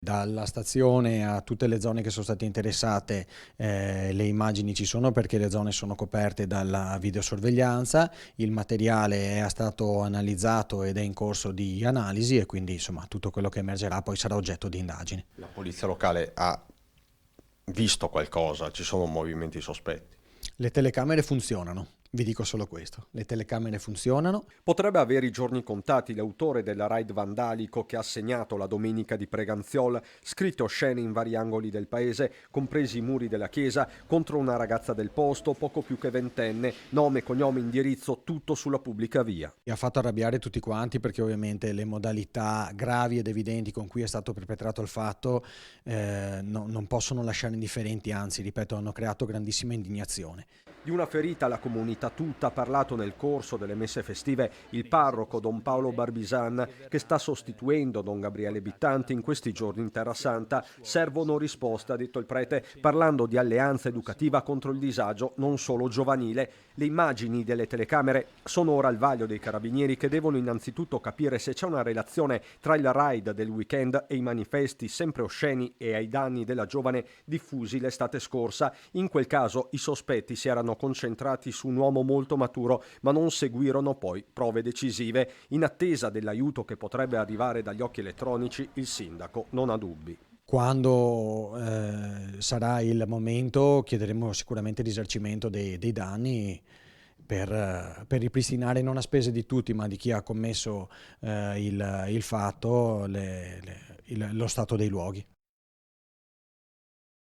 Dalla stazione a tutte le zone che sono state interessate, le immagini ci sono perché le zone sono coperte dalla videosorveglianza, il materiale è stato analizzato ed è in corso di analisi e quindi insomma tutto quello che emergerà poi sarà oggetto di indagini. La polizia locale ha visto qualcosa? Ci sono movimenti sospetti? Le telecamere funzionano, vi dico solo questo, le telecamere funzionano. Potrebbe avere i giorni contati l'autore del raid vandalico che ha segnato la domenica di Preganziol, scritte oscene in vari angoli del paese, compresi i muri della chiesa, contro una ragazza del posto, poco più che ventenne, nome, cognome, indirizzo, tutto sulla pubblica via. E ha fatto arrabbiare tutti quanti perché ovviamente le modalità gravi ed evidenti con cui è stato perpetrato il fatto non possono lasciare indifferenti, anzi, ripeto, hanno creato grandissima indignazione. Di una ferita la comunità tutta ha parlato nel corso delle messe festive il parroco Don Paolo Barbisan, che sta sostituendo Don Gabriele Bittanti in questi giorni in Terra Santa. Servono risposte, ha detto il prete, parlando di alleanza educativa contro il disagio non solo giovanile. Le immagini delle telecamere sono ora al vaglio dei carabinieri, che devono innanzitutto capire se c'è una relazione tra il raid del weekend e i manifesti sempre osceni e ai danni della giovane diffusi l'estate scorsa. In quel caso i sospetti si erano concentrati su un uomo molto maturo, ma non seguirono poi prove decisive. In attesa dell'aiuto che potrebbe arrivare dagli occhi elettronici, il sindaco non ha dubbi. Quando sarà il momento chiederemo sicuramente risarcimento dei danni per ripristinare non a spese di tutti ma di chi ha commesso il fatto lo stato dei luoghi.